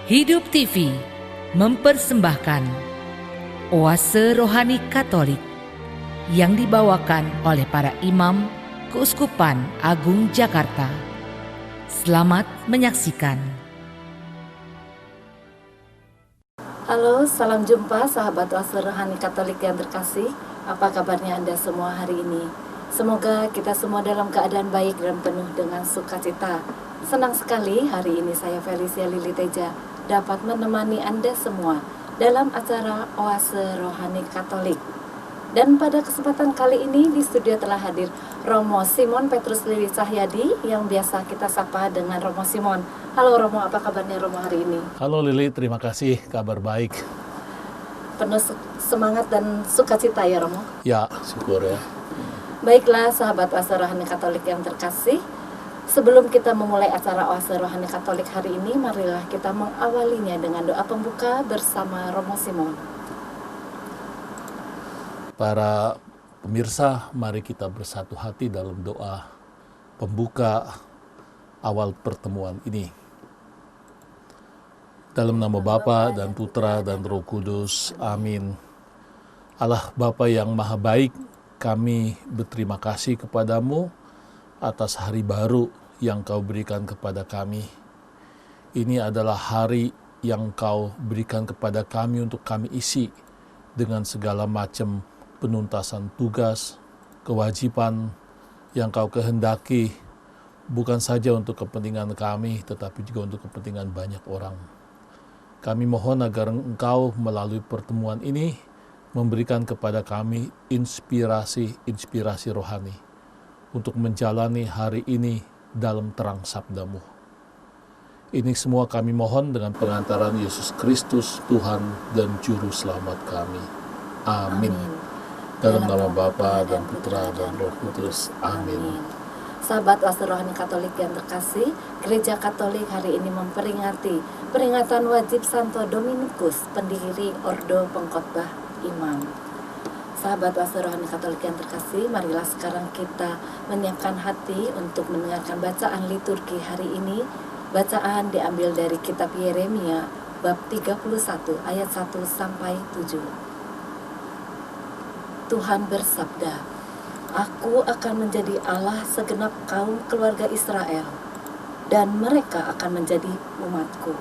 Hidup TV mempersembahkan Oase Rohani Katolik yang dibawakan oleh para imam Keuskupan Agung Jakarta. Selamat menyaksikan. Halo, salam jumpa sahabat Oase Rohani Katolik yang terkasih. Apa kabarnya Anda semua hari ini? Semoga kita semua dalam keadaan baik dan penuh dengan sukacita. Senang sekali hari ini saya Felicia Lili Teja dapat menemani Anda semua dalam acara Oase Rohani Katolik. Dan pada kesempatan kali ini di studio telah hadir Romo Simon Petrus Lili Cahyadi yang biasa kita sapa dengan Romo Simon. Halo Romo, apa kabarnya Romo hari ini? Halo Lili, terima kasih, kabar baik. Penuh semangat dan sukacita ya Romo? Ya, syukur ya. Baiklah sahabat Oase Rohani Katolik yang terkasih, sebelum kita memulai acara Oase Rohani Katolik hari ini, marilah kita mengawalinya dengan doa pembuka bersama Romo Simon. Para pemirsa, mari kita bersatu hati dalam doa pembuka awal pertemuan ini. Dalam nama Bapa dan Putra dan Roh Kudus, amin. Allah Bapa yang Maha Baik, kami berterima kasih kepadamu atas hari baru yang kau berikan kepada kami. Ini adalah hari yang kau berikan kepada kami untuk kami isi dengan segala macam penuntasan tugas, kewajiban yang kau kehendaki, bukan saja untuk kepentingan kami, tetapi juga untuk kepentingan banyak orang. Kami mohon agar Engkau melalui pertemuan ini memberikan kepada kami inspirasi rohani untuk menjalani hari ini dalam terang sabda-Mu. Ini semua kami mohon dengan pengantaran Yesus Kristus, Tuhan dan Juru Selamat kami. Amin. Dalam nama Bapa dan Putra dan Roh Kudus. Amin. Sahabat Oase Rohani Katolik yang terkasih, Gereja Katolik hari ini memperingati peringatan wajib Santo Dominikus, pendiri Ordo Pengkhotbah Imam. Sahabat Oase Rohani Katolik yang terkasih, marilah sekarang kita menyiapkan hati untuk mendengarkan bacaan liturgi hari ini. Bacaan diambil dari kitab Yeremia bab 31 ayat 1 sampai 7. Tuhan bersabda, "Aku akan menjadi Allah segenap kaum keluarga Israel, dan mereka akan menjadi umatku.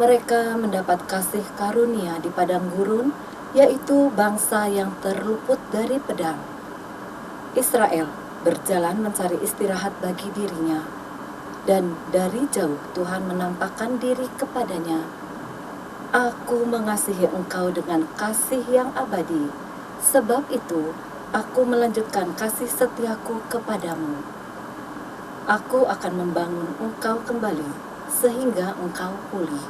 Mereka mendapat kasih karunia di padang gurun, yaitu bangsa yang terluput dari pedang. Israel berjalan mencari istirahat bagi dirinya, dan dari jauh Tuhan menampakkan diri kepadanya. Aku mengasihi engkau dengan kasih yang abadi, sebab itu aku melanjutkan kasih setiaku kepadamu. Aku akan membangun engkau kembali, sehingga engkau pulih,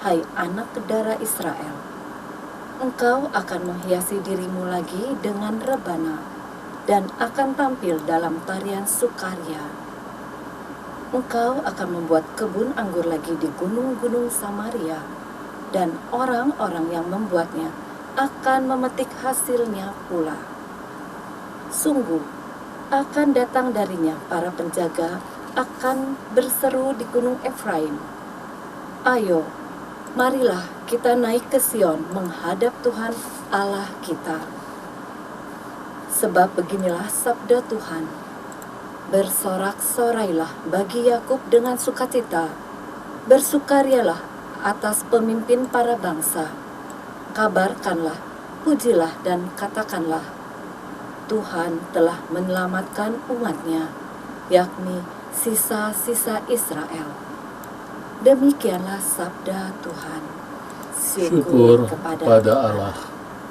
hai anak kedara Israel. Engkau akan menghiasi dirimu lagi dengan rebana, dan akan tampil dalam tarian sukaria. Engkau akan membuat kebun anggur lagi di gunung-gunung Samaria, dan orang-orang yang membuatnya akan memetik hasilnya pula. Sungguh, akan datang darinya para penjaga akan berseru di gunung Efraim, ayo, marilah kita naik ke Sion menghadap Tuhan Allah kita. Sebab beginilah sabda Tuhan, bersorak-sorailah bagi Yakub dengan sukacita, bersukarialah atas pemimpin para bangsa. Kabarkanlah, pujilah dan katakanlah, Tuhan telah menyelamatkan umatnya, yakni sisa-sisa Israel." Demikianlah sabda Tuhan. Syukur kepada Allah.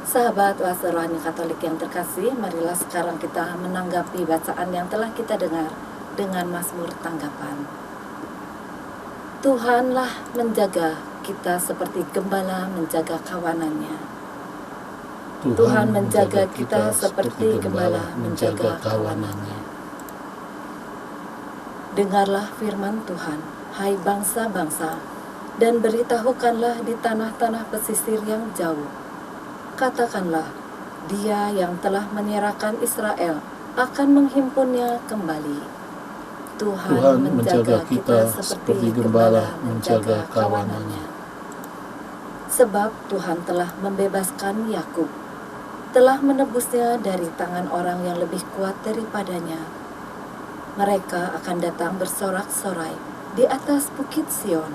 Sahabat Oase Rohani Katolik yang terkasih, marilah sekarang kita menanggapi bacaan yang telah kita dengar dengan mazmur tanggapan. Tuhanlah menjaga kita seperti gembala menjaga kawanannya. Tuhan menjaga kita seperti gembala menjaga kawanannya. Dengarlah firman Tuhan, hai bangsa-bangsa, dan beritahukanlah di tanah-tanah pesisir yang jauh. Katakanlah, Dia yang telah menyerahkan Israel akan menghimpunnya kembali. Tuhan menjaga kita seperti gembala menjaga kawanannya. Sebab Tuhan telah membebaskan Yakub, telah menebusnya dari tangan orang yang lebih kuat daripadanya. Mereka akan datang bersorak-sorai di atas bukit Sion.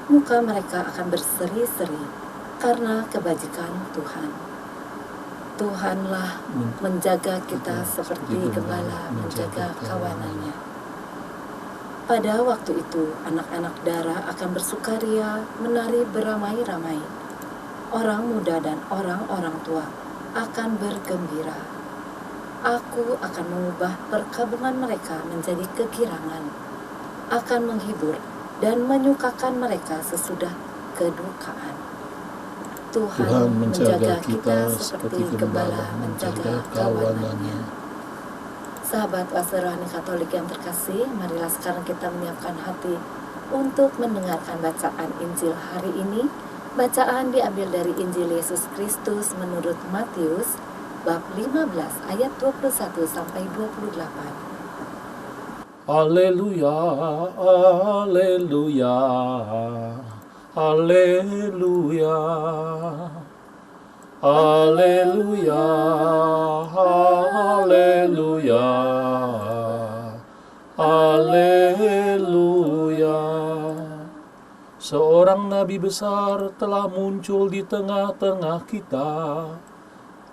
Muka mereka akan berseri-seri karena kebajikan Tuhan. Tuhanlah menjaga kita seperti gembala menjaga kawanannya. Pada waktu itu, anak-anak darah akan bersukaria, menari beramai-ramai. Orang muda dan orang-orang tua akan bergembira. Aku akan mengubah perkabungan mereka menjadi kegirangan, akan menghibur dan menyukakan mereka sesudah kedukaan. Tuhan menjaga kita seperti gembala menjaga kawanannya. Sahabat Oase Rohani Katolik yang terkasih, marilah sekarang kita menyiapkan hati untuk mendengarkan bacaan Injil hari ini. Bacaan diambil dari Injil Yesus Kristus menurut Matius, bab 15 ayat 21 sampai 28. Haleluya, haleluya, haleluya. Haleluya, haleluya, haleluya. Seorang nabi besar telah muncul di tengah-tengah kita,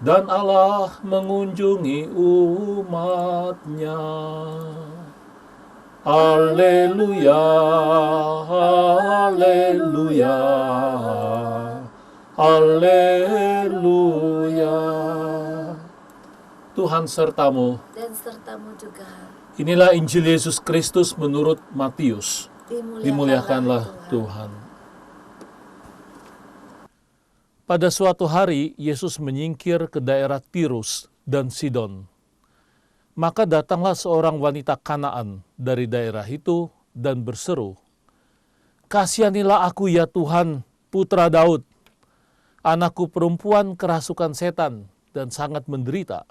dan Allah mengunjungi umat-Nya. Haleluya, haleluya, haleluya. Tuhan sertamu. Dan sertamu juga. Inilah Injil Yesus Kristus menurut Matius. Dimuliakanlah Tuhan. Pada suatu hari, Yesus menyingkir ke daerah Tirus dan Sidon. Maka datanglah seorang wanita Kanaan dari daerah itu dan berseru, "Kasihanilah aku ya Tuhan, putra Daud. Anakku perempuan kerasukan setan dan sangat menderita."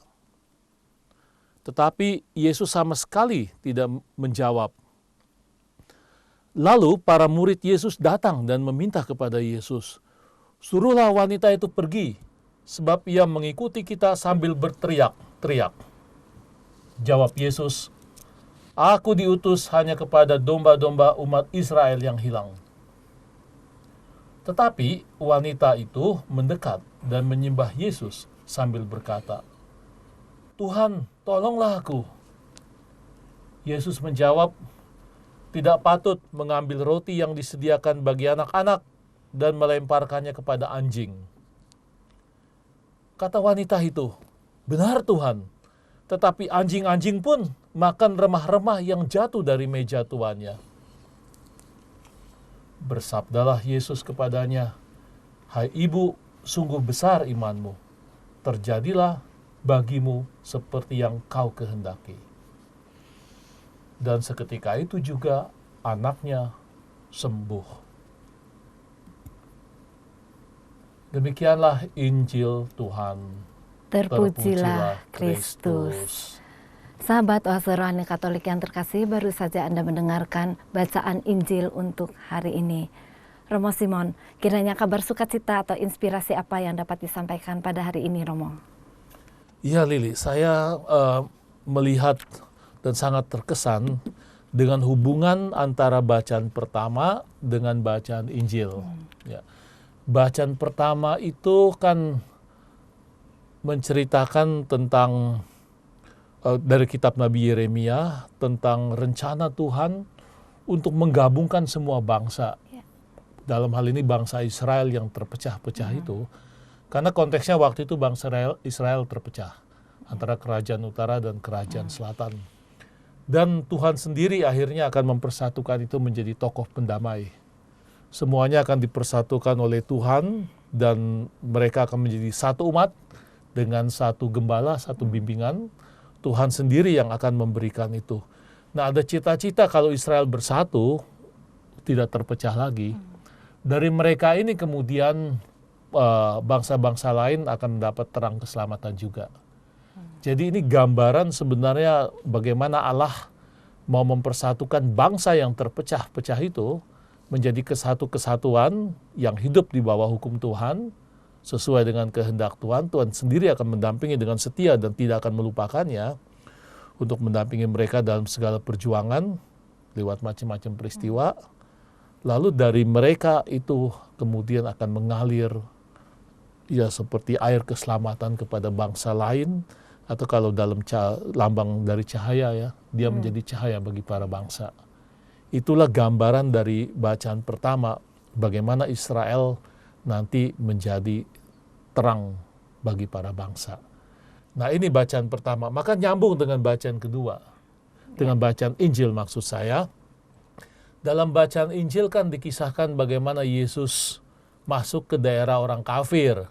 Tetapi Yesus sama sekali tidak menjawab. Lalu para murid Yesus datang dan meminta kepada Yesus, "Suruhlah wanita itu pergi, sebab ia mengikuti kita sambil berteriak-teriak." Jawab Yesus, "Aku diutus hanya kepada domba-domba umat Israel yang hilang." Tetapi wanita itu mendekat dan menyembah Yesus sambil berkata, "Tuhan, tolonglah aku." Yesus menjawab, "Tidak patut mengambil roti yang disediakan bagi anak-anak dan melemparkannya kepada anjing." Kata wanita itu, "Benar Tuhan, tetapi anjing-anjing pun makan remah-remah yang jatuh dari meja tuannya." Bersabdalah Yesus kepadanya, "Hai ibu, sungguh besar imanmu. Terjadilah bagimu seperti yang kau kehendaki." Dan seketika itu juga anaknya sembuh. Demikianlah Injil Tuhan. Terpujilah Kristus. Sahabat Oase Rohani Katolik yang terkasih, baru saja Anda mendengarkan bacaan Injil untuk hari ini. Romo Simon, kiranya kabar sukacita atau inspirasi apa yang dapat disampaikan pada hari ini, Romo? Iya Lili, saya melihat dan sangat terkesan dengan hubungan antara bacaan pertama dengan bacaan Injil. Ya. Bacaan pertama itu kan menceritakan tentang dari kitab Nabi Yeremia tentang rencana Tuhan untuk menggabungkan semua bangsa. Dalam hal ini bangsa Israel yang terpecah-pecah itu. Karena konteksnya waktu itu bangsa Israel terpecah antara kerajaan utara dan kerajaan selatan. Dan Tuhan sendiri akhirnya akan mempersatukan itu menjadi tokoh pendamai. Semuanya akan dipersatukan oleh Tuhan dan mereka akan menjadi satu umat dengan satu gembala, satu bimbingan. Tuhan sendiri yang akan memberikan itu. Nah, ada cita-cita kalau Israel bersatu, tidak terpecah lagi. Dari mereka ini kemudian bangsa-bangsa lain akan mendapat terang keselamatan juga. Jadi ini gambaran sebenarnya bagaimana Allah mau mempersatukan bangsa yang terpecah-pecah itu menjadi kesatuan yang hidup di bawah hukum Tuhan, sesuai dengan kehendak Tuhan. Tuhan sendiri akan mendampingi dengan setia dan tidak akan melupakannya untuk mendampingi mereka dalam segala perjuangan lewat macam-macam peristiwa. Lalu dari mereka itu kemudian akan mengalir ya seperti air keselamatan kepada bangsa lain, atau kalau dalam lambang dari cahaya ya, dia menjadi cahaya bagi para bangsa. Itulah gambaran dari bacaan pertama, bagaimana Israel nanti menjadi terang bagi para bangsa. Nah, ini bacaan pertama. Maka nyambung dengan bacaan kedua. Dengan bacaan Injil maksud saya. Dalam bacaan Injil kan dikisahkan bagaimana Yesus masuk ke daerah orang kafir.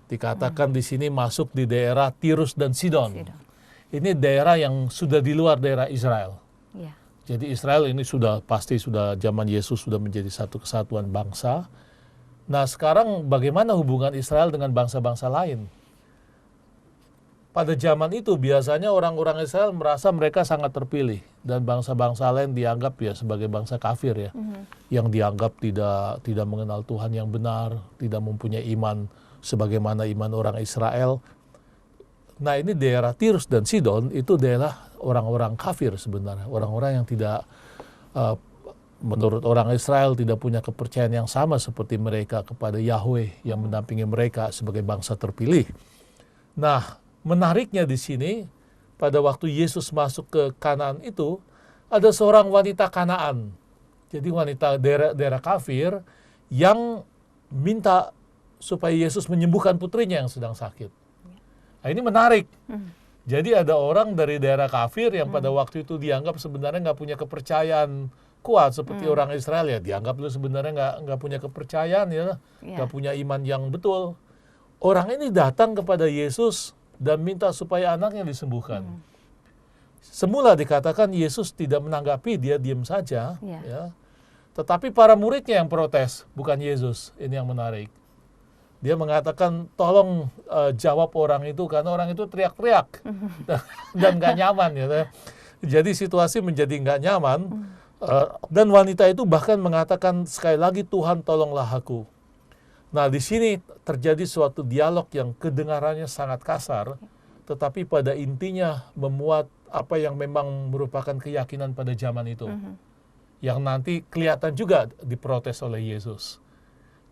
Dikatakan di sini masuk di daerah Tirus dan Sidon. Ini daerah yang sudah di luar daerah Israel. Ya. Jadi Israel ini pasti sudah zaman Yesus sudah menjadi satu kesatuan bangsa. Nah, sekarang bagaimana hubungan Israel dengan bangsa-bangsa lain? Pada zaman itu biasanya orang-orang Israel merasa mereka sangat terpilih dan bangsa-bangsa lain dianggap ya sebagai bangsa kafir ya, yang dianggap tidak mengenal Tuhan yang benar, tidak mempunyai iman sebagaimana iman orang Israel. Nah, ini daerah Tirus dan Sidon itu daerah orang-orang kafir sebenarnya, orang-orang yang tidak menurut orang Israel tidak punya kepercayaan yang sama seperti mereka kepada Yahweh yang mendampingi mereka sebagai bangsa terpilih. Nah, menariknya di sini pada waktu Yesus masuk ke Kanaan itu ada seorang wanita Kanaan. Jadi wanita daerah kafir yang minta supaya Yesus menyembuhkan putrinya yang sedang sakit. Nah, ini menarik. Jadi ada orang dari daerah kafir yang pada waktu itu dianggap sebenarnya nggak punya kepercayaan kuat seperti orang Israel ya, dianggap lu sebenarnya nggak punya kepercayaan ya, nggak punya iman yang betul. Orang ini datang kepada Yesus dan minta supaya anaknya disembuhkan. Semula dikatakan Yesus tidak menanggapi, dia diam saja. Ya. Tetapi para muridnya yang protes, bukan Yesus. Ini yang menarik. Dia mengatakan, tolong jawab orang itu, karena orang itu teriak-teriak dan nggak nyaman. Ya. Jadi situasi menjadi nggak nyaman. Dan wanita itu bahkan mengatakan sekali lagi, Tuhan tolonglah aku. Nah, di sini terjadi suatu dialog yang kedengarannya sangat kasar, tetapi pada intinya memuat apa yang memang merupakan keyakinan pada zaman itu. Yang nanti kelihatan juga diprotes oleh Yesus.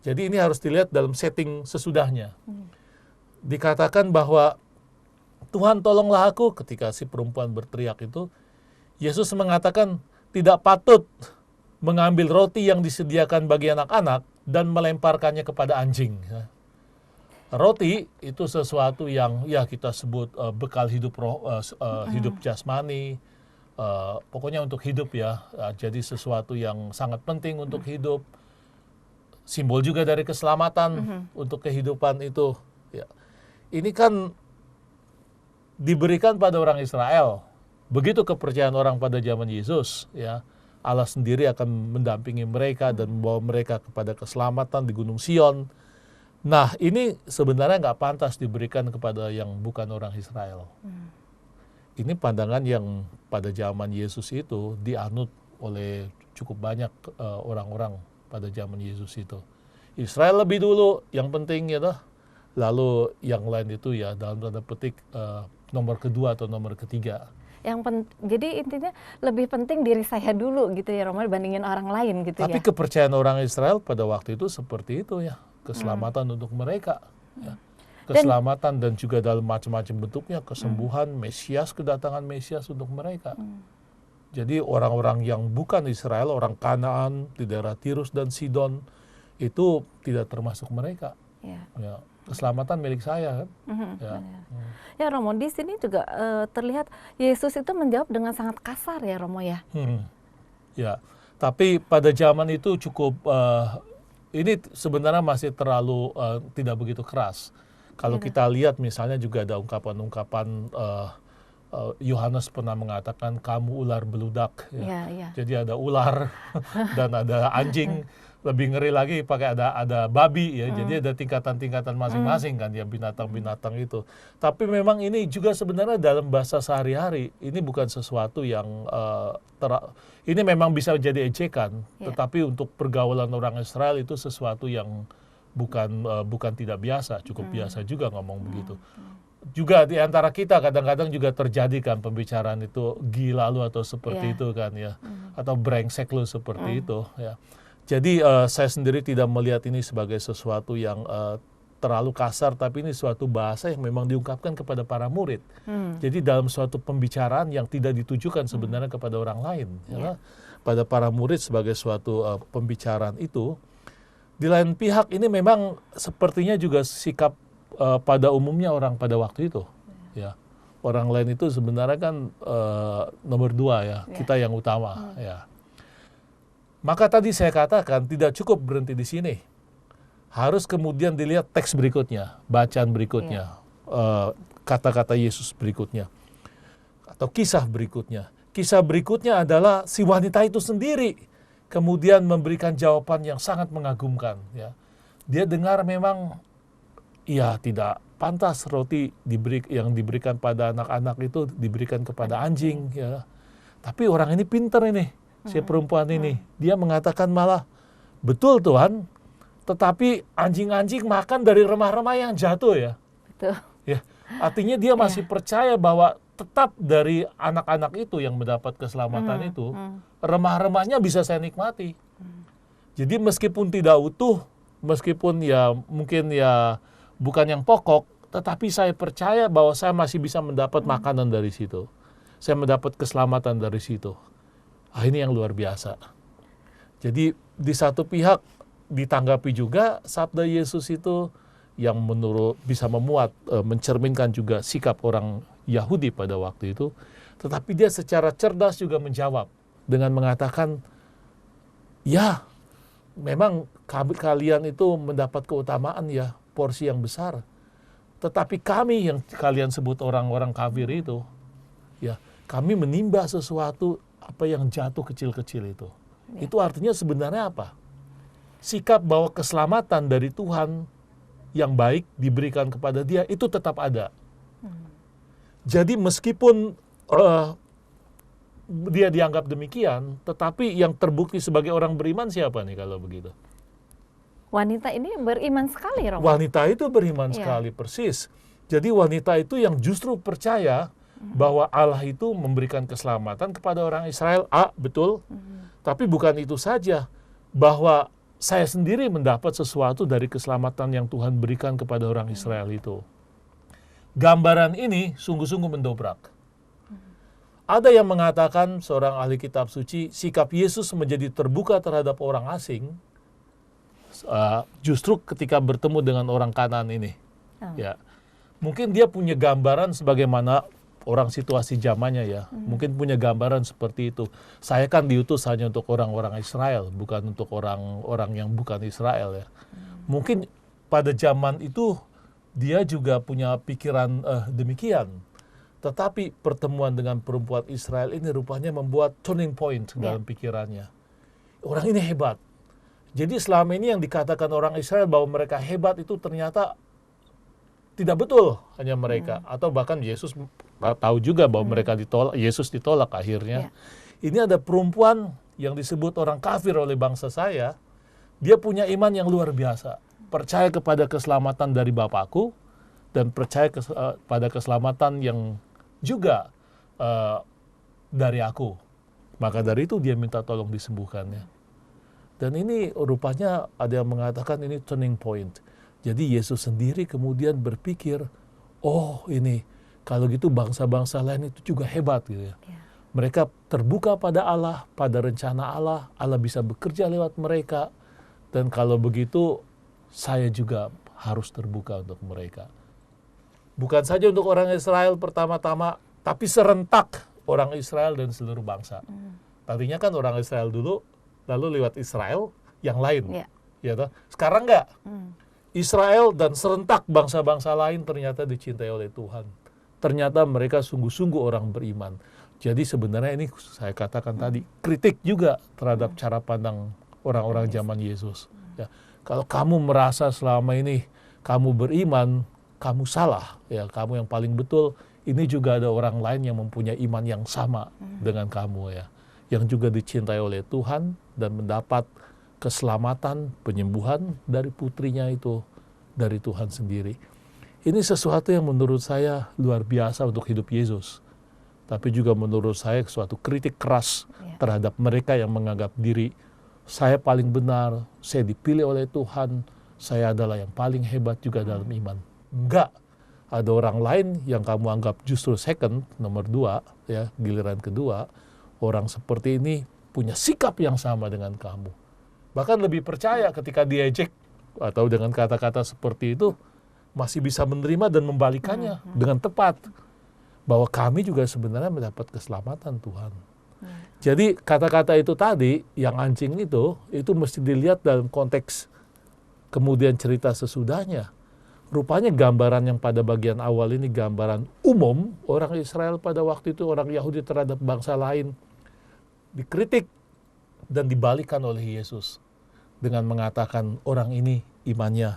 Jadi ini harus dilihat dalam setting sesudahnya. Dikatakan bahwa Tuhan tolonglah aku ketika si perempuan berteriak itu. Yesus mengatakan tidak patut mengambil roti yang disediakan bagi anak-anak dan melemparkannya kepada anjing. Roti itu sesuatu yang ya kita sebut bekal hidup hidup jasmani, pokoknya untuk hidup ya. Jadi sesuatu yang sangat penting untuk hidup, simbol juga dari keselamatan untuk kehidupan itu. Ya. Ini kan diberikan pada orang Israel. Begitu kepercayaan orang pada zaman Yesus, ya. Allah sendiri akan mendampingi mereka dan membawa mereka kepada keselamatan di Gunung Sion. Nah, ini sebenarnya nggak pantas diberikan kepada yang bukan orang Israel. Ini pandangan yang pada zaman Yesus itu dianut oleh cukup banyak orang-orang pada zaman Yesus itu. Israel lebih dulu, yang penting ya, lalu yang lain itu ya dalam tanda petik nomor kedua atau nomor ketiga. Jadi intinya lebih penting diri saya dulu gitu ya Romo dibandingin orang lain gitu. Tapi kepercayaan orang Israel pada waktu itu seperti itu ya, keselamatan untuk mereka, ya. Keselamatan dan juga dalam macam-macam bentuknya, kesembuhan, Mesias, kedatangan Mesias untuk mereka. Jadi orang-orang yang bukan Israel, orang Kanaan di daerah Tirus dan Sidon itu tidak termasuk mereka. Ya. Keselamatan milik saya kan. Ya Romo, di sini juga terlihat Yesus itu menjawab dengan sangat kasar ya Romo ya. Ya, tapi pada zaman itu cukup ini sebenarnya masih terlalu tidak begitu keras. Kalau kita lihat misalnya juga ada ungkapan-ungkapan Yohanes pernah mengatakan kamu ular beludak. Ya. Jadi ada ular dan ada anjing. lebih ngeri lagi pakai ada babi ya. Jadi ada tingkatan-tingkatan masing-masing kan ya binatang-binatang itu. Tapi memang ini juga sebenarnya dalam bahasa sehari-hari ini bukan sesuatu yang ini memang bisa jadi ejekan, tetapi untuk pergaulan orang Israel itu sesuatu yang bukan tidak biasa, cukup biasa juga ngomong begitu. Juga di antara kita kadang-kadang juga terjadi kan pembicaraan itu gila lu atau seperti itu kan ya, atau brengsek lu seperti itu ya. Jadi saya sendiri tidak melihat ini sebagai sesuatu yang terlalu kasar, tapi ini suatu bahasa yang memang diungkapkan kepada para murid. Jadi dalam suatu pembicaraan yang tidak ditujukan sebenarnya kepada orang lain, ya, pada para murid sebagai suatu pembicaraan itu. Di lain pihak ini memang sepertinya juga sikap pada umumnya orang pada waktu itu, ya. Orang lain itu sebenarnya kan nomor 2 ya, kita yang utama, ya. Maka tadi saya katakan tidak cukup berhenti di sini. Harus kemudian dilihat teks berikutnya, bacaan berikutnya, kata-kata Yesus berikutnya, atau kisah berikutnya. Kisah berikutnya adalah si wanita itu sendiri kemudian memberikan jawaban yang sangat mengagumkan. Ya. Dia dengar memang, ya tidak pantas roti yang diberikan pada anak-anak itu diberikan kepada anjing. Ya. Tapi orang ini pintar ini. Si perempuan ini, dia mengatakan malah, betul Tuhan, tetapi anjing-anjing makan dari remah-remah yang jatuh ya. Betul. Ya, artinya dia masih percaya bahwa tetap dari anak-anak itu yang mendapat keselamatan itu, remah-remahnya bisa saya nikmati. Jadi meskipun tidak utuh, meskipun ya mungkin ya bukan yang pokok, tetapi saya percaya bahwa saya masih bisa mendapat makanan dari situ. Saya mendapat keselamatan dari situ. Ini yang luar biasa. Jadi di satu pihak ditanggapi juga sabda Yesus itu yang menurut bisa memuat, mencerminkan juga sikap orang Yahudi pada waktu itu. Tetapi dia secara cerdas juga menjawab dengan mengatakan, ya memang kalian itu mendapat keutamaan ya, porsi yang besar. Tetapi kami yang kalian sebut orang-orang kafir itu, ya kami menimba sesuatu apa yang jatuh kecil-kecil itu. Itu artinya sebenarnya apa? Sikap bahwa keselamatan dari Tuhan yang baik diberikan kepada dia itu tetap ada. Jadi meskipun dia dianggap demikian, tetapi yang terbukti sebagai orang beriman siapa nih kalau begitu? Wanita ini beriman sekali, Romo. Wanita itu beriman sekali, persis. Jadi wanita itu yang justru percaya bahwa Allah itu memberikan keselamatan kepada orang Israel, betul. Tapi bukan itu saja, bahwa saya sendiri mendapat sesuatu dari keselamatan yang Tuhan berikan kepada orang Israel itu. Gambaran ini sungguh-sungguh mendobrak. Ada yang mengatakan, seorang ahli kitab suci, sikap Yesus menjadi terbuka terhadap orang asing, justru ketika bertemu dengan orang Kanaan ini. Ya, mungkin dia punya gambaran sebagaimana orang situasi zamannya ya, mungkin punya gambaran seperti itu. Saya kan diutus hanya untuk orang-orang Israel, bukan untuk orang-orang yang bukan Israel ya. Mungkin pada zaman itu dia juga punya pikiran demikian. Tetapi pertemuan dengan perempuan Israel ini rupanya membuat turning point dalam pikirannya. Orang ini hebat. Jadi selama ini yang dikatakan orang Israel bahwa mereka hebat itu ternyata tidak betul hanya mereka, atau bahkan Yesus tahu juga bahwa mereka ditolak, Yesus ditolak akhirnya. Ini ada perempuan yang disebut orang kafir oleh bangsa saya, dia punya iman yang luar biasa, percaya kepada keselamatan dari Bapakku dan percaya pada keselamatan yang juga dari aku. Maka dari itu dia minta tolong disembuhkannya. Dan ini rupanya ada yang mengatakan ini turning point. Jadi Yesus sendiri kemudian berpikir, oh ini kalau gitu bangsa-bangsa lain itu juga hebat gitu ya. Mereka terbuka pada Allah, pada rencana Allah, Allah bisa bekerja lewat mereka. Dan kalau begitu saya juga harus terbuka untuk mereka. Bukan saja untuk orang Israel pertama-tama, tapi serentak orang Israel dan seluruh bangsa. Tadinya kan orang Israel dulu, lalu lewat Israel yang lain. Ya toh? Sekarang enggak. Israel dan serentak bangsa-bangsa lain ternyata dicintai oleh Tuhan. Ternyata mereka sungguh-sungguh orang beriman. Jadi sebenarnya ini saya katakan tadi, kritik juga terhadap cara pandang orang-orang zaman Yesus. Ya, kalau kamu merasa selama ini kamu beriman, kamu salah. Ya, kamu yang paling betul. Ini juga ada orang lain yang mempunyai iman yang sama dengan kamu, ya, yang juga dicintai oleh Tuhan dan mendapat keselamatan, penyembuhan dari putrinya itu, dari Tuhan sendiri. Ini sesuatu yang menurut saya luar biasa untuk hidup Yesus. Tapi juga menurut saya suatu kritik keras terhadap mereka yang menganggap diri, saya paling benar, saya dipilih oleh Tuhan, saya adalah yang paling hebat juga dalam iman. Enggak. Ada orang lain yang kamu anggap justru second, nomor 2, ya, giliran kedua, orang seperti ini punya sikap yang sama dengan kamu. Bahkan lebih percaya ketika diejek atau dengan kata-kata seperti itu, masih bisa menerima dan membalikannya dengan tepat. Bahwa kami juga sebenarnya mendapat keselamatan Tuhan. Jadi kata-kata itu tadi, yang anjing itu mesti dilihat dalam konteks kemudian cerita sesudahnya. Rupanya gambaran yang pada bagian awal ini gambaran umum orang Israel pada waktu itu, orang Yahudi terhadap bangsa lain, dikritik dan dibalikan oleh Yesus dengan mengatakan orang ini imannya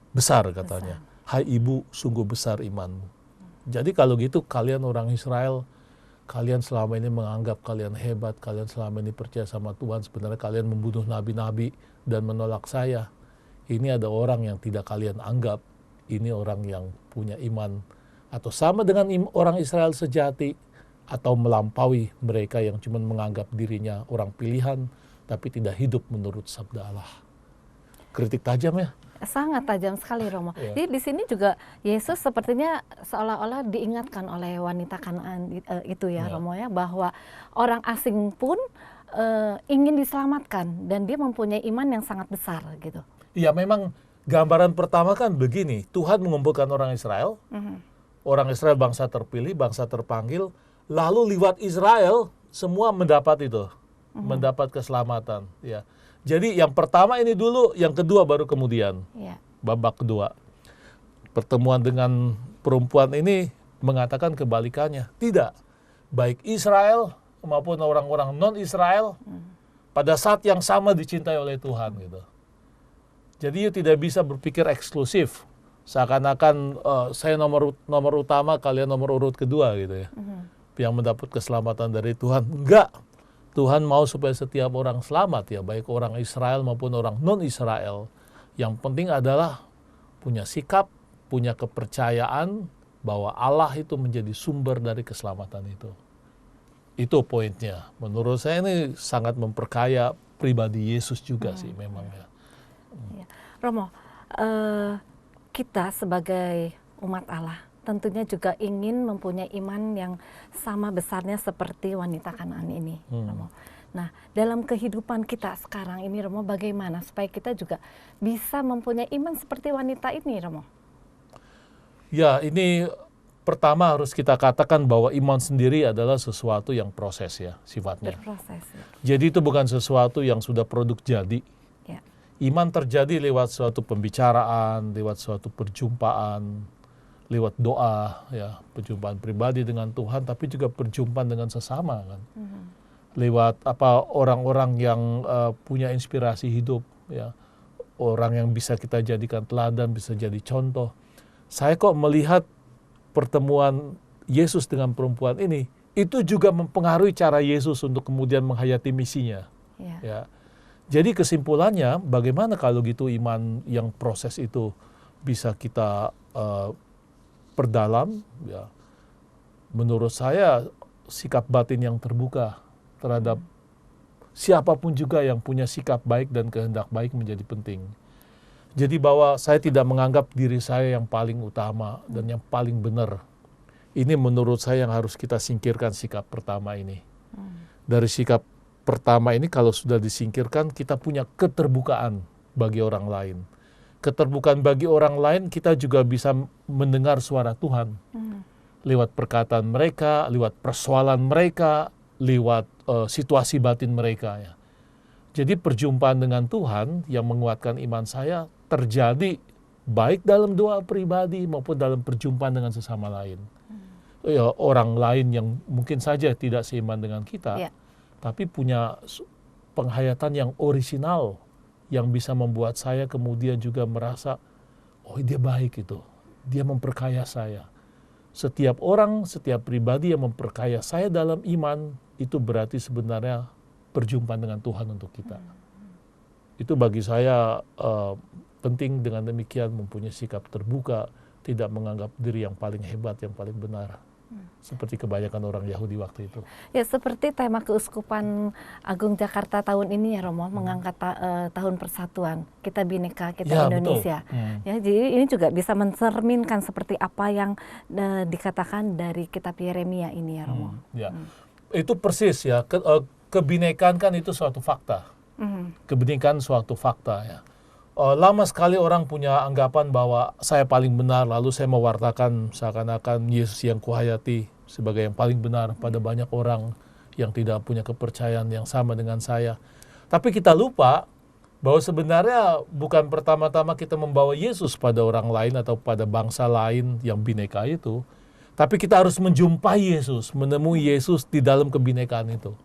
besar katanya. Hai ibu, sungguh besar imanmu. Jadi kalau gitu kalian orang Israel, kalian selama ini menganggap kalian hebat, kalian selama ini percaya sama Tuhan, sebenarnya kalian membunuh nabi-nabi dan menolak saya. Ini ada orang yang tidak kalian anggap. Ini orang yang punya iman atau sama dengan orang Israel sejati atau melampaui mereka yang cuma menganggap dirinya orang pilihan tapi tidak hidup menurut sabda Allah. Kritik tajam ya? Sangat tajam sekali, Romo. Jadi di sini juga Yesus sepertinya seolah-olah diingatkan oleh wanita Kanaan itu ya, Romo ya, bahwa orang asing pun ingin diselamatkan dan dia mempunyai iman yang sangat besar gitu. Iya, memang gambaran pertama kan begini, Tuhan mengumpulkan orang Israel, orang Israel bangsa terpilih, bangsa terpanggil, lalu lewat Israel semua mendapat itu, mendapat keselamatan. Ya. Jadi yang pertama ini dulu, yang kedua baru kemudian, babak kedua. Pertemuan dengan perempuan ini mengatakan kebalikannya. Tidak, baik Israel maupun orang-orang non-Israel pada saat yang sama dicintai oleh Tuhan gitu. Jadi you tidak bisa berpikir eksklusif, seakan-akan saya nomor utama, kalian nomor urut kedua gitu ya, yang mendapat keselamatan dari Tuhan. Enggak, Tuhan mau supaya setiap orang selamat ya, baik orang Israel maupun orang non-Israel. Yang penting adalah punya sikap, punya kepercayaan bahwa Allah itu menjadi sumber dari keselamatan itu. Itu poinnya. Menurut saya ini sangat memperkaya pribadi Yesus juga sih memang ya. Romo, kita sebagai umat Allah tentunya juga ingin mempunyai iman yang sama besarnya seperti wanita Kanaan ini, Romo. Nah, dalam kehidupan kita sekarang ini, Romo, bagaimana supaya kita juga bisa mempunyai iman seperti wanita ini, Romo? Ya, ini pertama harus kita katakan bahwa iman sendiri adalah sesuatu yang proses ya, sifatnya. Berproses. Ya. Jadi itu bukan sesuatu yang sudah produk jadi. Iman terjadi lewat suatu pembicaraan, lewat suatu perjumpaan, lewat doa, ya, perjumpaan pribadi dengan Tuhan, tapi juga perjumpaan dengan sesama, kan. Lewat orang-orang yang punya inspirasi hidup, ya, orang yang bisa kita jadikan teladan, bisa jadi contoh. Saya kok melihat pertemuan Yesus dengan perempuan ini, itu juga mempengaruhi cara Yesus untuk kemudian menghayati misinya. Ya. Jadi kesimpulannya, bagaimana kalau gitu iman yang proses itu bisa kita perdalam? Ya. Menurut saya sikap batin yang terbuka terhadap siapapun juga yang punya sikap baik dan kehendak baik menjadi penting. Jadi bahwa saya tidak menganggap diri saya yang paling utama dan yang paling benar. Ini menurut saya yang harus kita singkirkan sikap pertama ini. Dari sikap pertama ini kalau sudah disingkirkan, kita punya keterbukaan bagi orang lain. Keterbukaan bagi orang lain, kita juga bisa mendengar suara Tuhan. Lewat perkataan mereka, lewat persoalan mereka, lewat situasi batin mereka. Ya. Jadi perjumpaan dengan Tuhan yang menguatkan iman saya terjadi baik dalam doa pribadi maupun dalam perjumpaan dengan sesama lain. Ya, orang lain yang mungkin saja tidak seiman dengan kita, tapi punya penghayatan yang orisinal yang bisa membuat saya kemudian juga merasa, oh dia baik itu, dia memperkaya saya. Setiap orang, setiap pribadi yang memperkaya saya dalam iman, itu berarti sebenarnya berjumpa dengan Tuhan untuk kita. Itu bagi saya penting, dengan demikian mempunyai sikap terbuka, tidak menganggap diri yang paling hebat, yang paling benar. Seperti kebanyakan orang Yahudi waktu itu. Ya, seperti tema Keuskupan Agung Jakarta tahun ini ya Romo, mengangkat tahun persatuan, kita bineka, kita Ya, Indonesia. Ya, jadi ini juga bisa mencerminkan seperti apa yang dikatakan dari kitab Yeremia ini ya Romo. Ya. Itu persis ya, kebinekaan kan itu suatu fakta. Kebinekaan suatu fakta ya. Lama sekali orang punya anggapan bahwa saya paling benar, lalu saya mewartakan seakan-akan Yesus yang kuhayati sebagai yang paling benar pada banyak orang yang tidak punya kepercayaan yang sama dengan saya. Tapi kita lupa bahwa sebenarnya bukan pertama-tama kita membawa Yesus pada orang lain atau pada bangsa lain yang bineka itu, tapi kita harus menjumpai Yesus, menemui Yesus di dalam kebinekaan itu.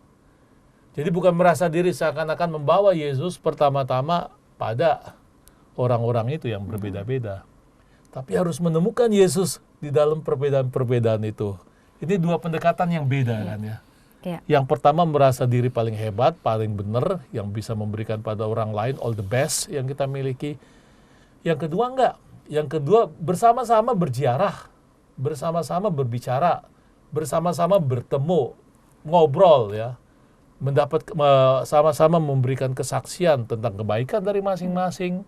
Jadi bukan merasa diri seakan-akan membawa Yesus pertama-tama pada orang-orang itu yang berbeda-beda. Tapi harus menemukan Yesus di dalam perbedaan-perbedaan itu. Ini dua pendekatan yang beda kan ya. Yang pertama merasa diri paling hebat, paling benar, yang bisa memberikan pada orang lain all the best yang kita miliki. Yang kedua enggak. Yang kedua bersama-sama berziarah, bersama-sama berbicara, bersama-sama bertemu, ngobrol ya. Sama-sama memberikan kesaksian tentang kebaikan dari masing-masing,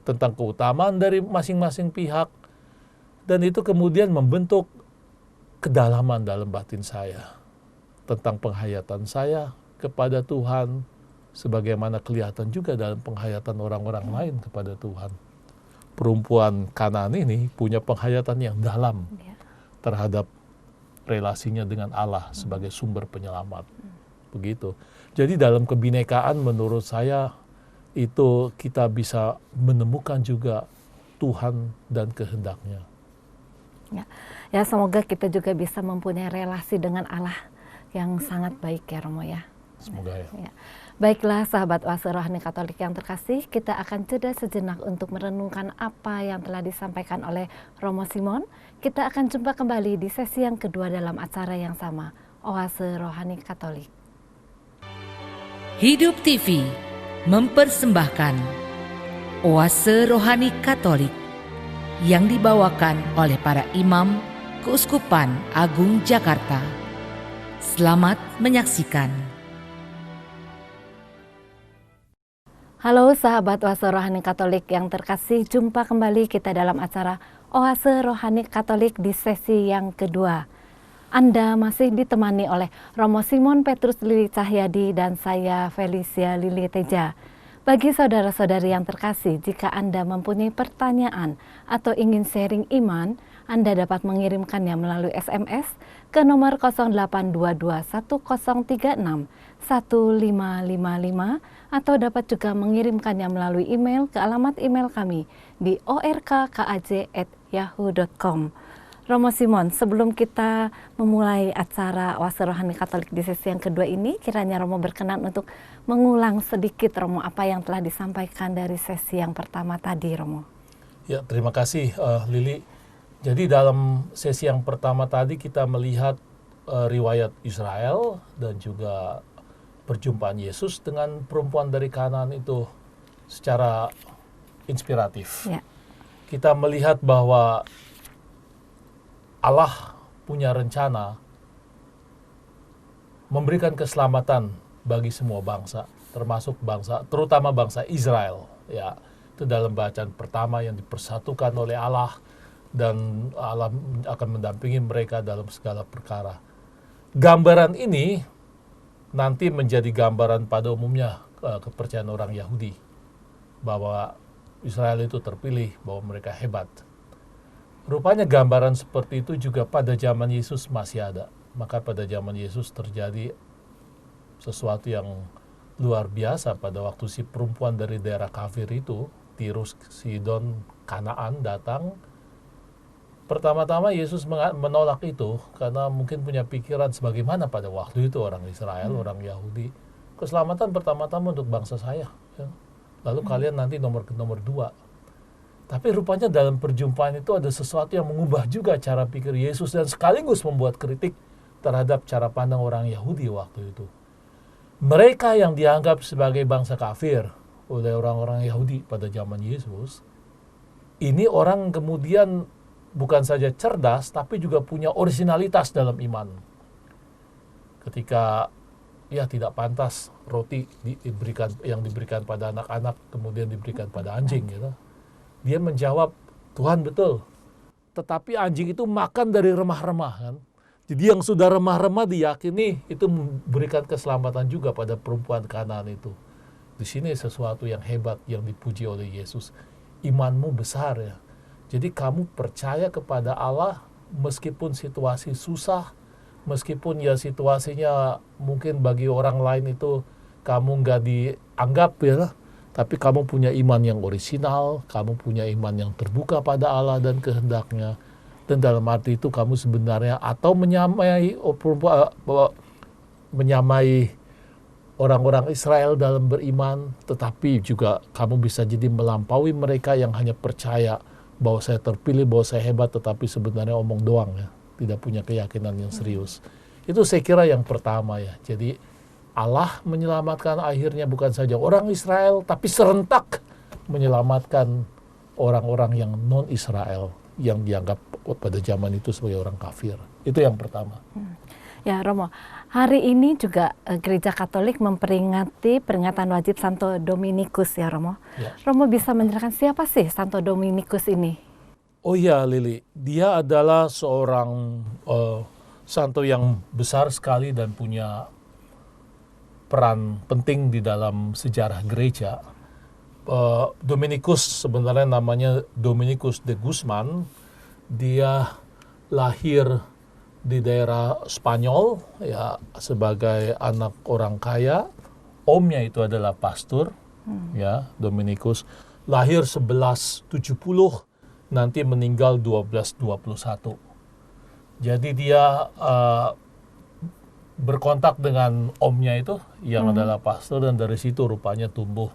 tentang keutamaan dari masing-masing pihak, dan itu kemudian membentuk kedalaman dalam batin saya tentang penghayatan saya kepada Tuhan, sebagaimana kelihatan juga dalam penghayatan orang-orang lain kepada Tuhan. Perempuan Kanaan ini punya penghayatan yang dalam terhadap relasinya dengan Allah sebagai sumber penyelamat. Begitu. Jadi dalam kebinekaan menurut saya itu kita bisa menemukan juga Tuhan dan kehendaknya. Ya, semoga kita juga bisa mempunyai relasi dengan Allah yang sangat baik ya Romo ya. Semoga ya. Baiklah sahabat Oase Rohani Katolik yang terkasih, kita akan jeda sejenak untuk merenungkan apa yang telah disampaikan oleh Romo Simon. Kita akan jumpa kembali di sesi yang kedua dalam acara yang sama, Oase Rohani Katolik. Hidup TV mempersembahkan Oase Rohani Katolik yang dibawakan oleh para imam Keuskupan Agung Jakarta. Selamat menyaksikan. Halo sahabat Oase Rohani Katolik yang terkasih, jumpa kembali kita dalam acara Oase Rohani Katolik di sesi yang kedua. Anda masih ditemani oleh Romo Simon Petrus Lili Cahyadi dan saya Felicia Lili Teja. Bagi saudara-saudari yang terkasih, jika Anda mempunyai pertanyaan atau ingin sharing iman, Anda dapat mengirimkannya melalui SMS ke nomor 082210361555 atau dapat juga mengirimkannya melalui email ke alamat email kami di orkkaj@yahoo.com. Romo Simon, sebelum kita memulai acara Oase Rohani Katolik di sesi yang kedua ini, kiranya Romo berkenan untuk mengulang sedikit Romo apa yang telah disampaikan dari sesi yang pertama tadi, Romo. Ya, terima kasih Lili. Jadi dalam sesi yang pertama tadi kita melihat riwayat Israel dan juga perjumpaan Yesus dengan perempuan dari Kanaan itu secara inspiratif. Ya. Kita melihat bahwa Allah punya rencana memberikan keselamatan bagi semua bangsa, termasuk bangsa, terutama bangsa Israel. Ya, itu dalam bacaan pertama yang dipersatukan oleh Allah dan Allah akan mendampingi mereka dalam segala perkara. Gambaran ini nanti menjadi gambaran pada umumnya kepercayaan orang Yahudi bahwa Israel itu terpilih, bahwa mereka hebat. Rupanya gambaran seperti itu juga pada zaman Yesus masih ada. Maka pada zaman Yesus terjadi sesuatu yang luar biasa pada waktu si perempuan dari daerah kafir itu, Tirus, Sidon, Kanaan datang. Pertama-tama Yesus menolak itu karena mungkin punya pikiran sebagaimana pada waktu itu orang Israel, orang Yahudi. keselamatan pertama-tama untuk bangsa saya. Ya. Lalu kalian nanti nomor 2. Tapi rupanya dalam perjumpaan itu ada sesuatu yang mengubah juga cara pikir Yesus dan sekaligus membuat kritik terhadap cara pandang orang Yahudi waktu itu. Mereka yang dianggap sebagai bangsa kafir oleh orang-orang Yahudi pada zaman Yesus, ini orang kemudian bukan saja cerdas, tapi juga punya originalitas dalam iman. Ketika ya tidak pantas roti yang diberikan pada anak-anak kemudian diberikan pada anjing, gitu. Dia menjawab, Tuhan betul. Tetapi anjing itu makan dari remah-remah, kan. Jadi yang sudah remah-remah diyakini itu memberikan keselamatan juga pada perempuan Kanaan itu. Di sini sesuatu yang hebat yang dipuji oleh Yesus. Imanmu besar ya. Jadi kamu percaya kepada Allah meskipun situasi susah, meskipun ya situasinya mungkin bagi orang lain itu kamu nggak dianggap ya, tapi kamu punya iman yang orisinal, kamu punya iman yang terbuka pada Allah dan kehendaknya. Dan dalam arti itu kamu sebenarnya atau menyamai orang-orang Israel dalam beriman, tetapi juga kamu bisa jadi melampaui mereka yang hanya percaya bahwa saya terpilih, bahwa saya hebat, tetapi sebenarnya omong doang ya. Tidak punya keyakinan yang serius. Itu saya kira yang pertama ya. Jadi Allah menyelamatkan akhirnya bukan saja orang Israel, tapi serentak menyelamatkan orang-orang yang non-Israel yang dianggap pada zaman itu sebagai orang kafir. Itu yang pertama. Ya Romo, hari ini juga Gereja Katolik memperingati peringatan wajib Santo Dominikus ya Romo. Ya. Romo bisa menjelaskan siapa sih Santo Dominikus ini? Oh iya Lili, dia adalah seorang santo yang besar sekali dan punya peran penting di dalam sejarah gereja. Dominikus sebenarnya namanya Dominikus de Guzman. Dia lahir di daerah Spanyol ya sebagai anak orang kaya. Omnya itu adalah pastor ya, Dominikus. Lahir 1170. Nanti meninggal 1221. Jadi dia berkontak dengan omnya itu yang adalah pastor dan dari situ rupanya tumbuh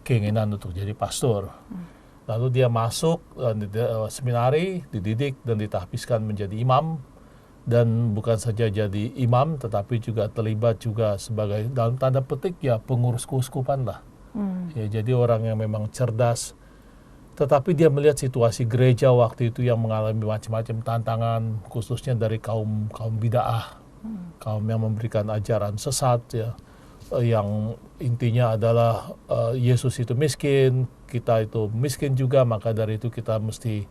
keinginan untuk jadi pastor. Lalu dia masuk seminari, dididik dan ditahbiskan menjadi imam dan bukan saja jadi imam tetapi juga terlibat juga sebagai dalam tanda petik ya pengurus keuskupan lah. Ya, jadi orang yang memang cerdas. Tetapi dia melihat situasi gereja waktu itu yang mengalami macam-macam tantangan, khususnya dari kaum bid'ah, kaum yang memberikan ajaran sesat, ya, yang intinya adalah Yesus itu miskin, kita itu miskin juga, maka dari itu kita mesti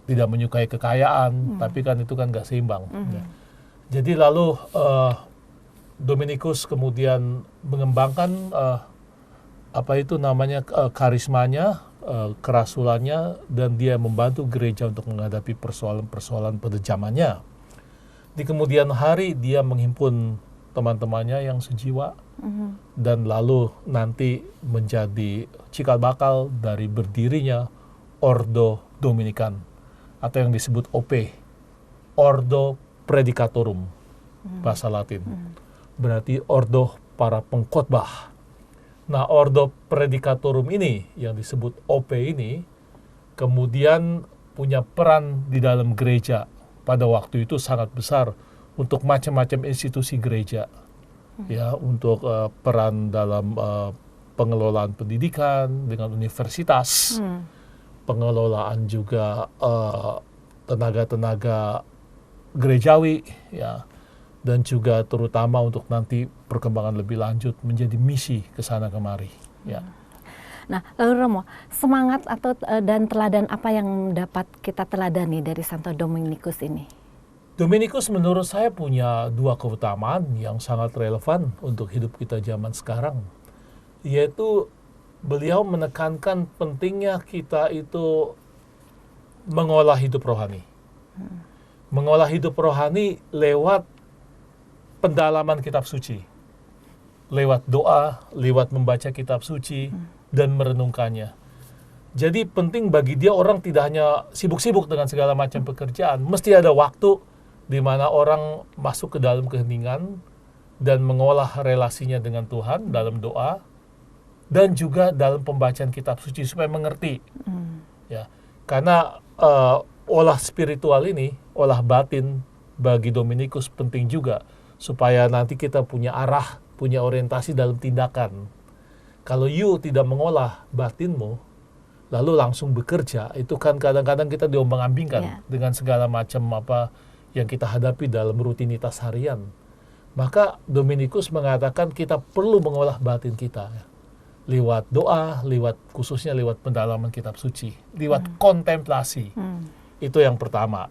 tidak menyukai kekayaan, tapi kan itu kan nggak seimbang. Ya. Jadi lalu Dominikus kemudian mengembangkan karismanya, kerasulannya, dan dia membantu gereja untuk menghadapi persoalan-persoalan pada zamannya. Di kemudian hari dia menghimpun teman-temannya yang sejiwa dan lalu nanti menjadi cikal bakal dari berdirinya Ordo Dominican atau yang disebut OP, Ordo Predicatorum, bahasa Latin. Berarti Ordo para pengkhotbah. Nah, Ordo Predicatorum ini, yang disebut OP ini, kemudian punya peran di dalam gereja pada waktu itu sangat besar untuk macam-macam institusi gereja. Ya, untuk peran dalam pengelolaan pendidikan dengan universitas, pengelolaan juga tenaga-tenaga gerejawi, ya, dan juga terutama untuk nanti perkembangan lebih lanjut menjadi misi ke sana kemari. Ya. Nah, lalu Romo, semangat atau dan teladan apa yang dapat kita teladani dari Santo Dominikus ini? Dominikus menurut saya punya dua keutamaan yang sangat relevan untuk hidup kita zaman sekarang, yaitu beliau menekankan pentingnya kita itu mengolah hidup rohani. Mengolah hidup rohani lewat pendalaman kitab suci, lewat doa, lewat membaca kitab suci, dan merenungkannya. Jadi penting bagi dia orang tidak hanya sibuk-sibuk dengan segala macam pekerjaan, mesti ada waktu di mana orang masuk ke dalam keheningan dan mengolah relasinya dengan Tuhan dalam doa dan juga dalam pembacaan kitab suci supaya mengerti. Ya, karena olah spiritual ini, olah batin bagi Dominikus penting juga supaya nanti kita punya arah, punya orientasi dalam tindakan. Kalau you tidak mengolah batinmu, lalu langsung bekerja, itu kan kadang-kadang kita diombang-ambingkan dengan segala macam apa yang kita hadapi dalam rutinitas harian. Maka Dominikus mengatakan kita perlu mengolah batin kita ya. Lewat doa, khususnya lewat pendalaman kitab suci, lewat kontemplasi. Itu yang pertama.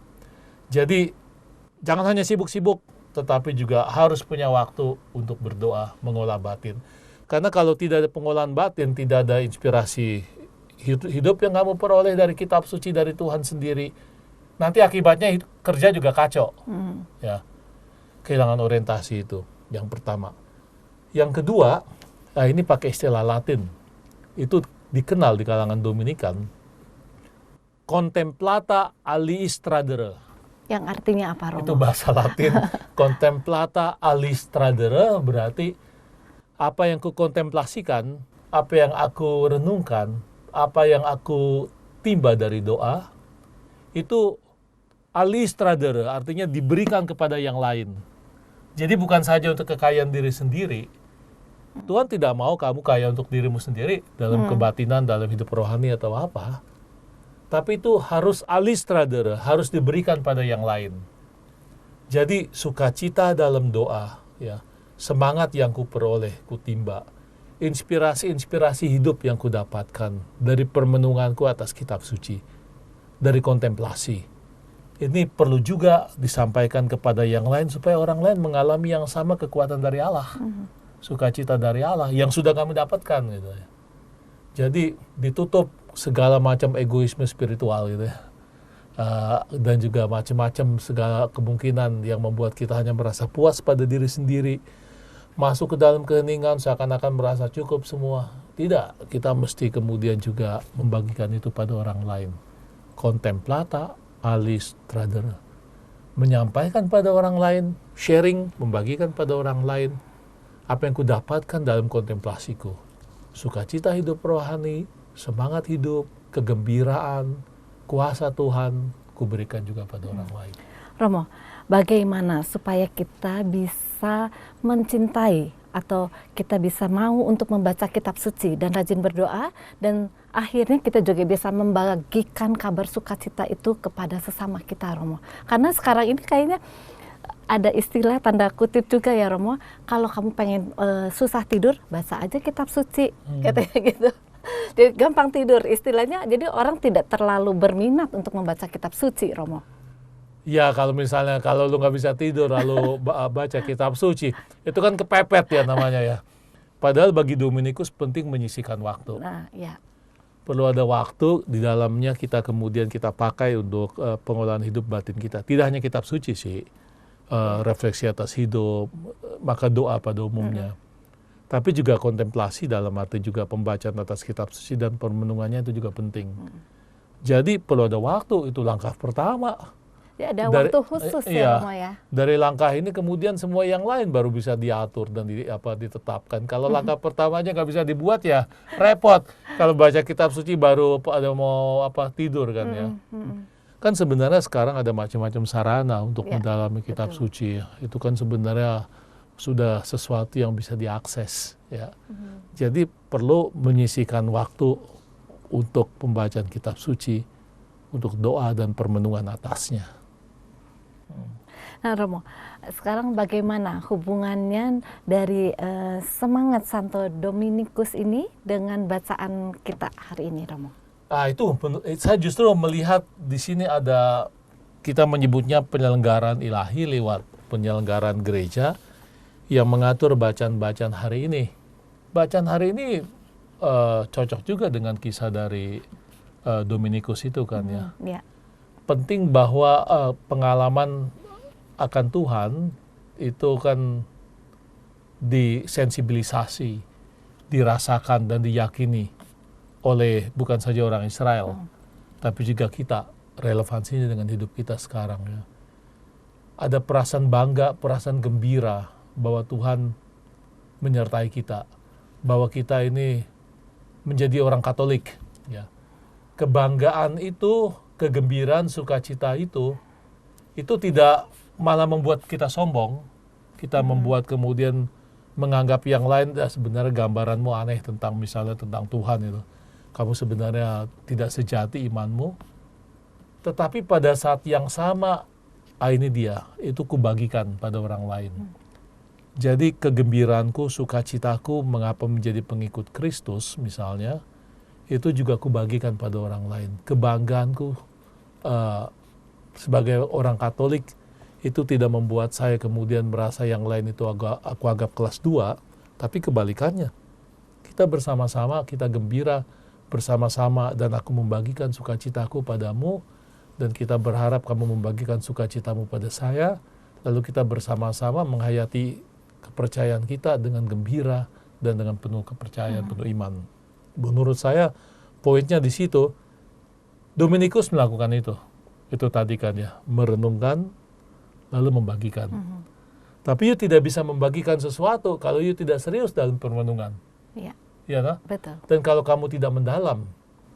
Jadi jangan hanya sibuk-sibuk, tetapi juga harus punya waktu untuk berdoa, mengolah batin. Karena kalau tidak ada pengolahan batin, tidak ada inspirasi hidup yang kamu peroleh dari kitab suci dari Tuhan sendiri, nanti akibatnya kerja juga kacau. Ya, kehilangan orientasi itu yang pertama. Yang kedua, ini pakai istilah Latin, itu dikenal di kalangan Dominikan, contemplata aliis tradere. Yang artinya apa, Romo? Itu bahasa Latin. Contemplata aliis tradere berarti apa yang ku kontemplasikan, apa yang aku renungkan, apa yang aku timba dari doa, itu aliis tradere, artinya diberikan kepada yang lain. Jadi bukan saja untuk kekayaan diri sendiri. Tuhan tidak mau kamu kaya untuk dirimu sendiri dalam kebatinan, dalam hidup rohani atau apa. Tapi itu harus aliis tradere, harus diberikan pada yang lain. Jadi sukacita dalam doa, ya, semangat yang kuperoleh, kutimba, inspirasi-inspirasi hidup yang kudapatkan dari permenunganku atas kitab suci, dari kontemplasi. Ini perlu juga disampaikan kepada yang lain supaya orang lain mengalami yang sama kekuatan dari Allah. Sukacita dari Allah yang sudah kami dapatkan gitu ya. Jadi ditutup segala macam egoisme spiritual gitu ya. Dan juga macam-macam segala kemungkinan yang membuat kita hanya merasa puas pada diri sendiri, masuk ke dalam keheningan seakan-akan merasa cukup semua. Tidak, kita mesti kemudian juga membagikan itu pada orang lain. Contemplata aliis tradere, menyampaikan pada orang lain, sharing, membagikan pada orang lain apa yang kudapatkan dalam kontemplasiku. Sukacita hidup rohani, semangat hidup, kegembiraan, kuasa Tuhan, kuberikan juga pada orang lain. Romo, bagaimana supaya kita bisa mencintai atau kita bisa mau untuk membaca kitab suci dan rajin berdoa, dan akhirnya kita juga bisa membagikan kabar sukacita itu kepada sesama kita, Romo. Karena sekarang ini kayaknya ada istilah tanda kutip juga ya, Romo, kalau kamu pengen susah tidur, baca aja kitab suci, katanya gitu. Jadi gampang tidur istilahnya, jadi orang tidak terlalu berminat untuk membaca kitab suci, Romo. Ya, kalau misalnya kalau lu nggak bisa tidur lalu baca kitab suci, itu kan kepepet ya namanya ya. Padahal bagi Dominikus penting menyisihkan waktu. Nah, ya. Perlu ada waktu di dalamnya kita kemudian kita pakai untuk pengolahan hidup batin kita. Tidak hanya kitab suci sih, refleksi atas hidup, maka doa pada umumnya. Tapi juga kontemplasi dalam arti juga pembacaan atas kitab suci dan permenungannya itu juga penting. Jadi perlu ada waktu, itu langkah pertama. Ya, ada waktu khusus ya, Romo ya. Dari langkah ini kemudian semua yang lain baru bisa diatur dan ditetapkan. Kalau langkah pertama aja nggak bisa dibuat ya repot. Kalau baca kitab suci baru ada mau tidur kan ya. Kan sebenarnya sekarang ada macam-macam sarana untuk mendalami kitab suci. Itu kan sebenarnya sudah sesuatu yang bisa diakses ya. Jadi perlu menyisihkan waktu untuk pembacaan kitab suci, untuk doa dan permenungan atasnya. Nah, Romo, sekarang bagaimana hubungannya dari semangat Santo Dominikus ini dengan bacaan kita hari ini, Romo? Itu saya justru melihat di sini ada, kita menyebutnya penyelenggaraan ilahi lewat penyelenggaraan gereja yang mengatur bacaan-bacaan hari ini. Bacaan hari ini cocok juga dengan kisah dari Dominikus itu kan ya. Penting bahwa pengalaman akan Tuhan itu kan disensibilisasi, dirasakan dan diyakini oleh bukan saja orang Israel, tapi juga kita, relevansinya dengan hidup kita sekarang ya. Ada perasaan bangga, perasaan gembira bahwa Tuhan menyertai kita, bahwa kita ini menjadi orang Katolik. Ya. Kebanggaan itu, kegembiraan, sukacita itu tidak malah membuat kita sombong. Kita membuat kemudian menganggap yang lain, sebenarnya gambaranmu aneh tentang misalnya tentang Tuhan itu. Kamu sebenarnya tidak sejati imanmu. Tetapi pada saat yang sama, ini dia, itu kubagikan pada orang lain. Jadi kegembiraanku, sukacitaku mengapa menjadi pengikut Kristus misalnya, itu juga kubagikan pada orang lain. Kebanggaanku sebagai orang Katolik itu tidak membuat saya kemudian merasa yang lain itu aku anggap kelas 2, tapi kebalikannya. Kita bersama-sama, kita gembira bersama-sama, dan aku membagikan sukacitaku padamu, dan kita berharap kamu membagikan sukacitamu pada saya, lalu kita bersama-sama menghayati kepercayaan kita dengan gembira dan dengan penuh kepercayaan, penuh iman. Menurut saya, poinnya di situ, Dominikus melakukan itu. Itu tadi kan ya, merenungkan, lalu membagikan. Tapi you tidak bisa membagikan sesuatu kalau you tidak serius dalam perenungan. Iya. Ya, nah? Betul. Dan kalau kamu tidak mendalam,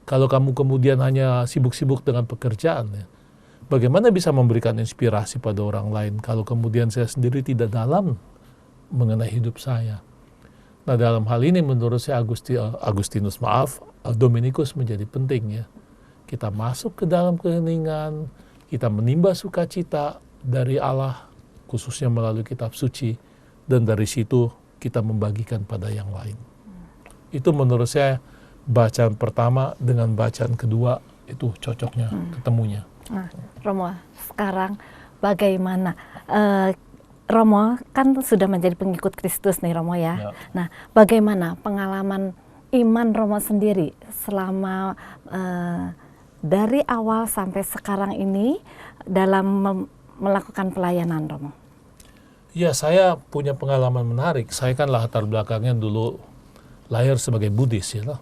kalau kamu kemudian hanya sibuk-sibuk dengan pekerjaan, ya, bagaimana bisa memberikan inspirasi pada orang lain kalau kemudian saya sendiri tidak dalam mengenai hidup saya. Nah, dalam hal ini menurut saya Dominikus menjadi penting ya. Kita masuk ke dalam keheningan, kita menimba sukacita dari Allah, khususnya melalui kitab suci, dan dari situ kita membagikan pada yang lain. Itu menurut saya bacaan pertama dengan bacaan kedua itu cocoknya ketemunya. Nah, Romo, sekarang bagaimana? Romo kan sudah menjadi pengikut Kristus nih Romo ya. Nah, bagaimana pengalaman iman Romo sendiri selama dari awal sampai sekarang ini dalam melakukan pelayanan Romo? Ya, saya punya pengalaman menarik. Saya kan latar belakangnya dulu lahir sebagai Buddhis ya.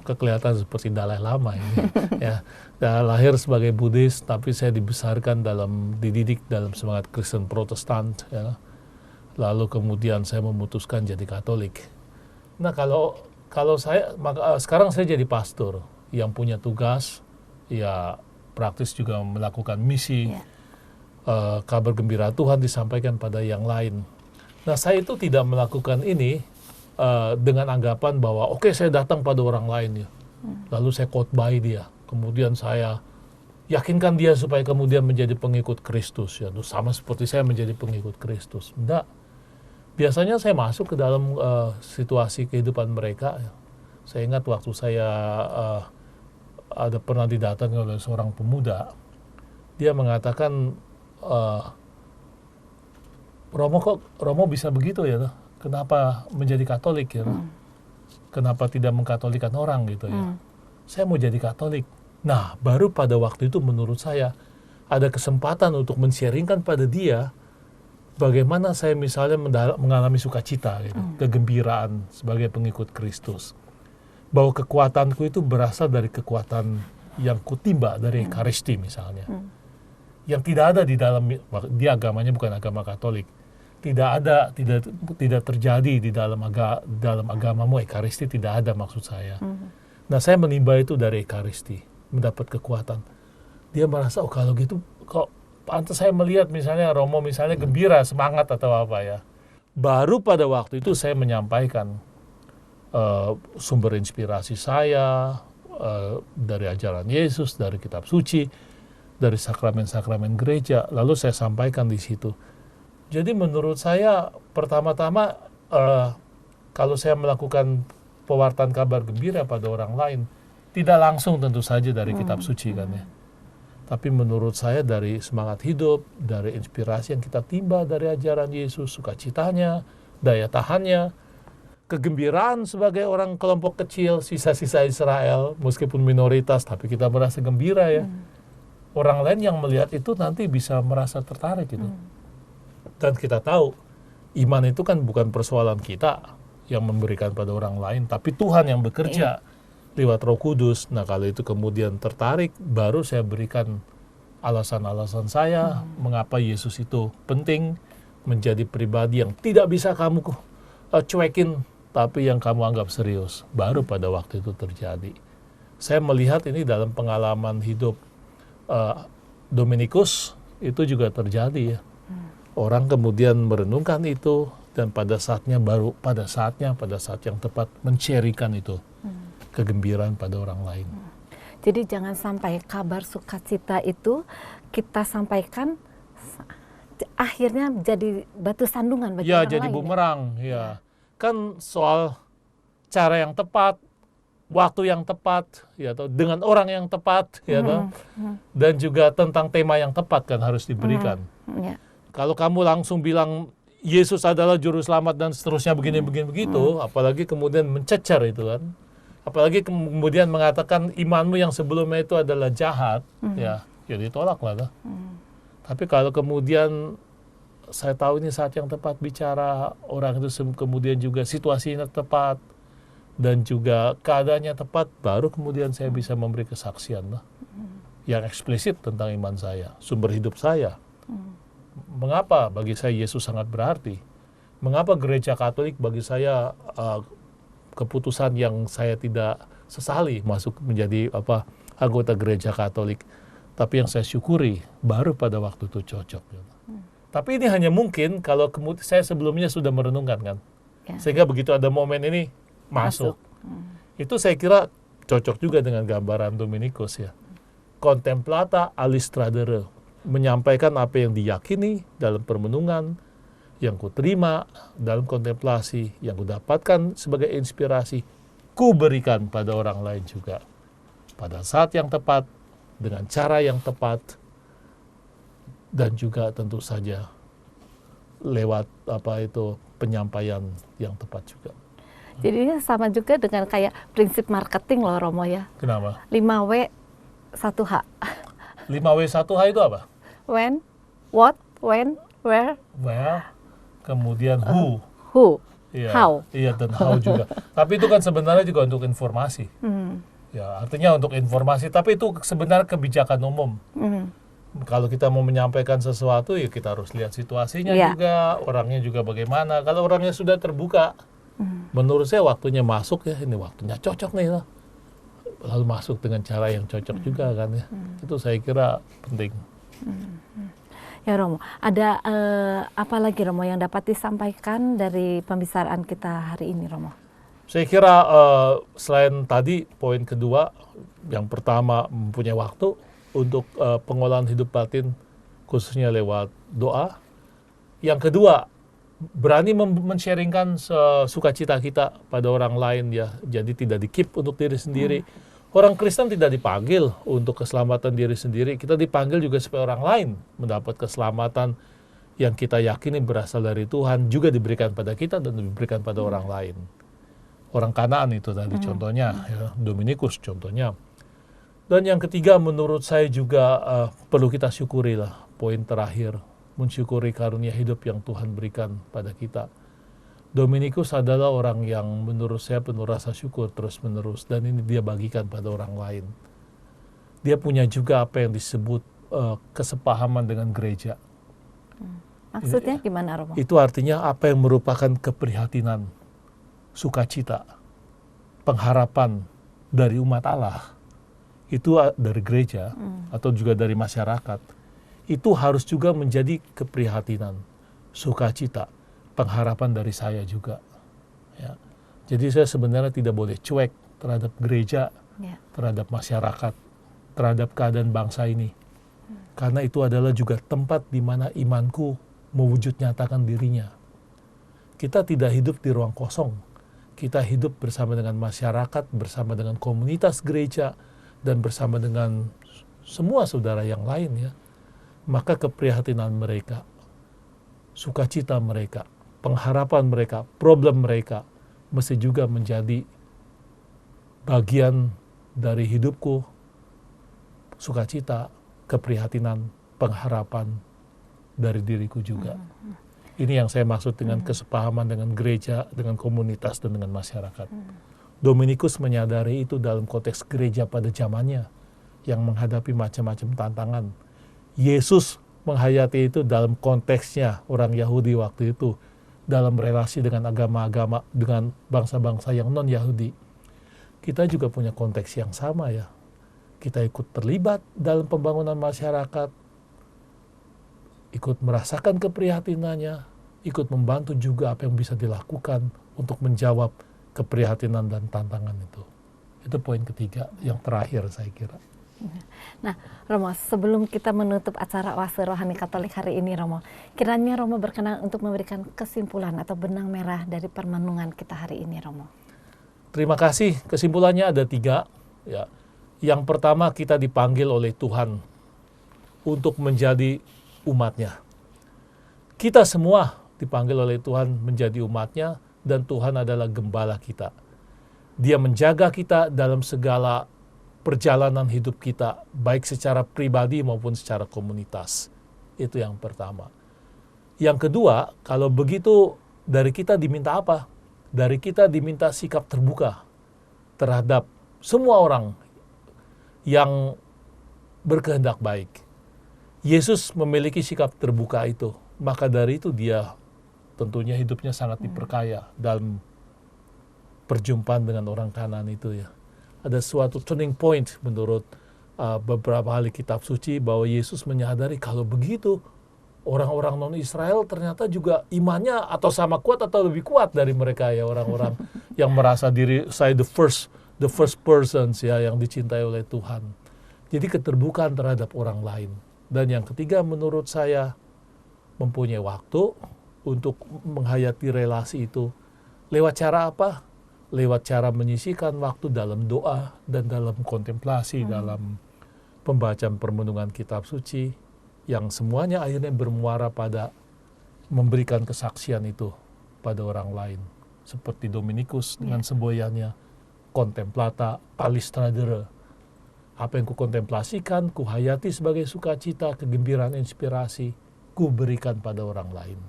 Kelihatan seperti Dalai Lama ini. Ya, lahir sebagai Buddhis, tapi saya dibesarkan dididik dalam semangat Kristen Protestan. Ya. Lalu kemudian saya memutuskan jadi Katolik. Nah, kalau saya sekarang saya jadi pastor yang punya tugas, ya praktis juga melakukan misi. Kabar gembira Tuhan disampaikan pada yang lain. Nah, saya itu tidak melakukan ini dengan anggapan bahwa oke, saya datang pada orang lain ya, lalu saya khotbahi dia, kemudian saya yakinkan dia supaya kemudian menjadi pengikut Kristus ya, sama seperti saya menjadi pengikut Kristus. Enggak, biasanya saya masuk ke dalam situasi kehidupan mereka ya. Saya ingat waktu saya ada pernah didatangi oleh seorang pemuda, dia mengatakan, Romo bisa begitu ya, kenapa menjadi Katolik ya? Kenapa tidak mengkatolikan orang gitu ya? Saya mau jadi Katolik. Nah, baru pada waktu itu menurut saya ada kesempatan untuk men-sharingkan pada dia bagaimana saya misalnya mengalami sukacita gitu, kegembiraan sebagai pengikut Kristus. Bahwa kekuatanku itu berasal dari kekuatan yang kutimba dari Ekaristi misalnya. Yang tidak ada di dalam, dia agamanya bukan agama Katolik. Tidak terjadi di dalam agamamu Ekaristi, tidak ada maksud saya. Nah, saya menimba itu dari Ekaristi, mendapat kekuatan. Dia merasa, oh kalau gitu kok pantas saya melihat misalnya Romo misalnya gembira, semangat atau apa ya. Baru pada waktu itu saya menyampaikan sumber inspirasi saya dari ajaran Yesus, dari kitab suci, dari sakramen-sakramen gereja, lalu saya sampaikan di situ. Jadi menurut saya pertama-tama kalau saya melakukan pewartaan kabar gembira pada orang lain, tidak langsung tentu saja dari kitab suci kan ya. Tapi menurut saya dari semangat hidup, dari inspirasi yang kita timba dari ajaran Yesus, sukacitanya, daya tahannya, kegembiraan sebagai orang kelompok kecil, sisa-sisa Israel, meskipun minoritas, tapi kita merasa gembira ya. Orang lain yang melihat itu nanti bisa merasa tertarik gitu. Dan kita tahu, iman itu kan bukan persoalan kita yang memberikan pada orang lain, tapi Tuhan yang bekerja lewat Roh Kudus. Nah, kalau itu kemudian tertarik, baru saya berikan alasan-alasan saya mengapa Yesus itu penting, menjadi pribadi yang tidak bisa kamu cuekin, tapi yang kamu anggap serius. Baru pada waktu itu terjadi. Saya melihat ini dalam pengalaman hidup Dominikus, itu juga terjadi ya. Orang kemudian merenungkan itu, dan pada saat yang tepat men-sharingkan itu kegembiraan pada orang lain. Jadi jangan sampai kabar sukacita itu kita sampaikan akhirnya jadi batu sandungan bagi orang lain. Jadi bumerang, ya. Kan soal cara yang tepat, waktu yang tepat, ya, atau dengan orang yang tepat, ya, dan juga tentang tema yang tepat kan harus diberikan. Kalau kamu langsung bilang Yesus adalah juru selamat dan seterusnya begini-begini begitu, apalagi kemudian mencecer itu kan, apalagi kemudian mengatakan imanmu yang sebelumnya itu adalah jahat, ya ditolaklah. Tapi kalau kemudian saya tahu ini saat yang tepat bicara, orang itu kemudian juga situasinya tepat dan juga keadaannya tepat, baru kemudian saya bisa memberi kesaksian yang eksplisit tentang iman saya, sumber hidup saya. Mengapa bagi saya Yesus sangat berarti? Mengapa gereja Katolik bagi saya keputusan yang saya tidak sesali masuk menjadi anggota gereja Katolik, tapi yang saya syukuri baru pada waktu itu cocok. Tapi ini hanya mungkin kalau saya sebelumnya sudah merenungkan kan, sehingga begitu ada momen ini masuk. Itu saya kira cocok juga dengan gambaran Dominikus ya. Contemplata alistradere, menyampaikan apa yang diyakini dalam permenungan, yang kuterima dalam kontemplasi, yang kudapatkan sebagai inspirasi, ku berikan pada orang lain juga. Pada saat yang tepat, dengan cara yang tepat, dan juga tentu saja lewat penyampaian yang tepat juga. Jadi ini sama juga dengan kayak prinsip marketing loh Romo ya. Kenapa? 5W 1H. 5W 1H itu apa? When, what, when, where. Kemudian who. Iya, how. Iya, dan how juga. Tapi itu kan sebenarnya juga untuk informasi. Ya, artinya untuk informasi, tapi itu sebenarnya kebijakan umum. Kalau kita mau menyampaikan sesuatu, ya kita harus lihat situasinya juga, orangnya juga bagaimana. Kalau orangnya sudah terbuka, menurut saya waktunya masuk ya, ini waktunya cocok nih. Lalu masuk dengan cara yang cocok juga kan ya. Itu saya kira penting. Ya Romo, ada apa lagi Romo yang dapat disampaikan dari pembicaraan kita hari ini Romo? Saya kira selain tadi poin kedua, yang pertama mempunyai waktu untuk pengolahan hidup batin khususnya lewat doa. Yang kedua, berani men-sharingkan sukacita kita pada orang lain ya. Jadi tidak di-keep untuk diri sendiri. Orang Kristen tidak dipanggil untuk keselamatan diri sendiri, kita dipanggil juga supaya orang lain mendapat keselamatan yang kita yakini berasal dari Tuhan, juga diberikan pada kita dan diberikan pada orang lain. Orang Kanaan itu tadi contohnya, ya, Dominikus contohnya. Dan yang ketiga menurut saya juga perlu kita syukuri lah, poin terakhir, mensyukuri karunia hidup yang Tuhan berikan pada kita. Dominikus adalah orang yang menurut saya penuh rasa syukur terus-menerus, dan ini dia bagikan pada orang lain. Dia punya juga apa yang disebut kesepahaman dengan gereja. Maksudnya gimana Romo? Itu artinya apa yang merupakan keprihatinan, sukacita, pengharapan dari umat Allah. Itu dari gereja atau juga dari masyarakat. Itu harus juga menjadi keprihatinan, sukacita, pengharapan dari saya juga. Ya. Jadi saya sebenarnya tidak boleh cuek terhadap gereja, terhadap masyarakat, terhadap keadaan bangsa ini. Karena itu adalah juga tempat di mana imanku mewujud nyatakan dirinya. Kita tidak hidup di ruang kosong. Kita hidup bersama dengan masyarakat, bersama dengan komunitas gereja, dan bersama dengan semua saudara yang lain ya. Maka keprihatinan mereka, sukacita mereka, pengharapan mereka, problem mereka mesti juga menjadi bagian dari hidupku, sukacita, keprihatinan, pengharapan dari diriku juga. Ini yang saya maksud dengan kesepahaman dengan gereja, dengan komunitas, dan dengan masyarakat. Dominikus menyadari itu dalam konteks gereja pada zamannya yang menghadapi macam-macam tantangan. Yesus menghayati itu dalam konteksnya orang Yahudi waktu itu, dalam relasi dengan agama-agama, dengan bangsa-bangsa yang non-Yahudi. Kita juga punya konteks yang sama ya. Kita ikut terlibat dalam pembangunan masyarakat, ikut merasakan keprihatinannya, ikut membantu juga apa yang bisa dilakukan untuk menjawab keprihatinan dan tantangan itu. Itu poin ketiga, yang terakhir saya kira. Nah, Romo, sebelum kita menutup acara Oase Rohani Katolik hari ini, Romo, kiranya Romo berkenan untuk memberikan kesimpulan atau benang merah dari permenungan kita hari ini, Romo. Terima kasih. Kesimpulannya ada 3. Ya. Yang pertama, kita dipanggil oleh Tuhan untuk menjadi umatnya. Kita semua dipanggil oleh Tuhan menjadi umatnya, dan Tuhan adalah gembala kita. Dia menjaga kita dalam segala perjalanan hidup kita, baik secara pribadi maupun secara komunitas. Itu yang pertama. Yang kedua, kalau begitu dari kita diminta apa? Dari kita diminta sikap terbuka terhadap semua orang yang berkehendak baik. Yesus memiliki sikap terbuka itu. Maka dari itu dia tentunya hidupnya sangat diperkaya dalam perjumpaan dengan orang Kanaan itu ya. Ada suatu turning point menurut beberapa ahli kitab suci bahwa Yesus menyadari kalau begitu orang-orang non-Israel ternyata juga imannya atau sama kuat atau lebih kuat dari mereka ya, orang-orang yang merasa diri saya the first persons ya, yang dicintai oleh Tuhan. Jadi keterbukaan terhadap orang lain. Dan yang ketiga menurut saya mempunyai waktu untuk menghayati relasi itu. Lewat cara apa? Lewat cara menyisihkan waktu dalam doa dan dalam kontemplasi, dalam pembacaan permenungan kitab suci, yang semuanya akhirnya bermuara pada memberikan kesaksian itu pada orang lain. Seperti Dominikus dengan semboyannya, contemplata palistradere. Apa yang kukontemplasikan, kuhayati sebagai sukacita, kegembiraan, inspirasi, ku berikan pada orang lain.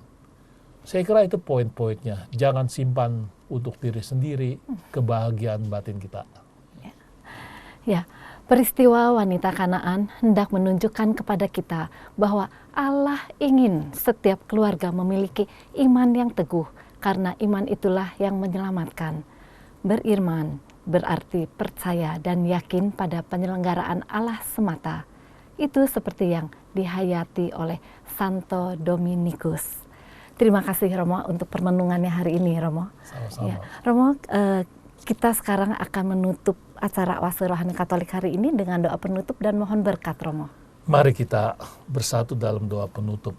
Saya kira itu poin-poinnya. Jangan simpan untuk diri sendiri kebahagiaan batin kita. Ya, peristiwa wanita Kanaan hendak menunjukkan kepada kita bahwa Allah ingin setiap keluarga memiliki iman yang teguh, karena iman itulah yang menyelamatkan. Beriman berarti percaya dan yakin pada penyelenggaraan Allah semata. Itu seperti yang dihayati oleh Santo Dominikus. Terima kasih Romo untuk permenungannya hari ini, Romo. Sama-sama. Ya, Romo, kita sekarang akan menutup acara Oase Rohani Katolik hari ini dengan doa penutup dan mohon berkat, Romo. Mari kita bersatu dalam doa penutup.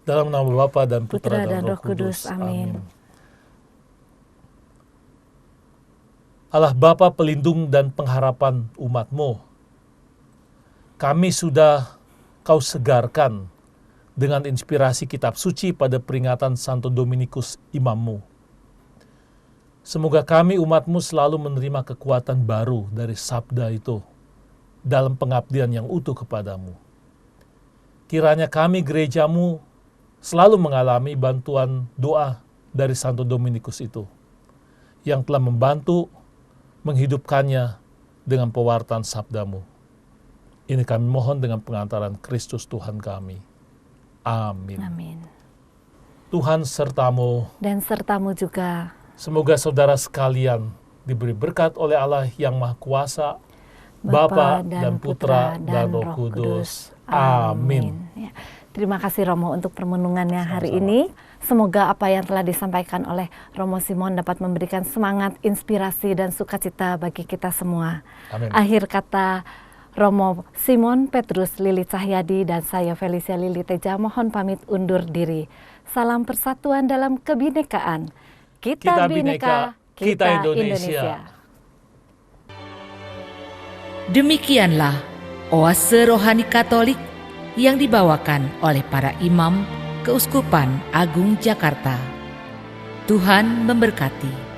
Dalam nama Bapa dan Putra dan Roh Kudus. Amin. Allah Bapa pelindung dan pengharapan umat-Mu, kami sudah Kau segarkan dengan inspirasi kitab suci pada peringatan Santo Dominikus Imam-Mu. Semoga kami umat-Mu selalu menerima kekuatan baru dari sabda itu dalam pengabdian yang utuh kepadamu. Kiranya kami gereja-Mu selalu mengalami bantuan doa dari Santo Dominikus itu, yang telah membantu menghidupkannya dengan pewartaan sabda-Mu. Ini kami mohon dengan pengantaran Kristus Tuhan kami. Amin. Amin. Tuhan sertamu. Dan sertamu juga. Semoga saudara sekalian diberi berkat oleh Allah yang Maha Kuasa, Bapa dan Putra dan Roh Kudus. Amin. Ya. Terima kasih Romo untuk permenungannya hari ini. Semoga apa yang telah disampaikan oleh Romo Simon dapat memberikan semangat, inspirasi, dan sukacita bagi kita semua. Amin. Akhir kata, Romo Simon Petrus Lili Cahyadi dan saya Felicia Lili Teja mohon pamit undur diri. Salam persatuan dalam kebinekaan. Kita bineka, kita Indonesia. Demikianlah Oase Rohani Katolik yang dibawakan oleh para imam Keuskupan Agung Jakarta. Tuhan memberkati.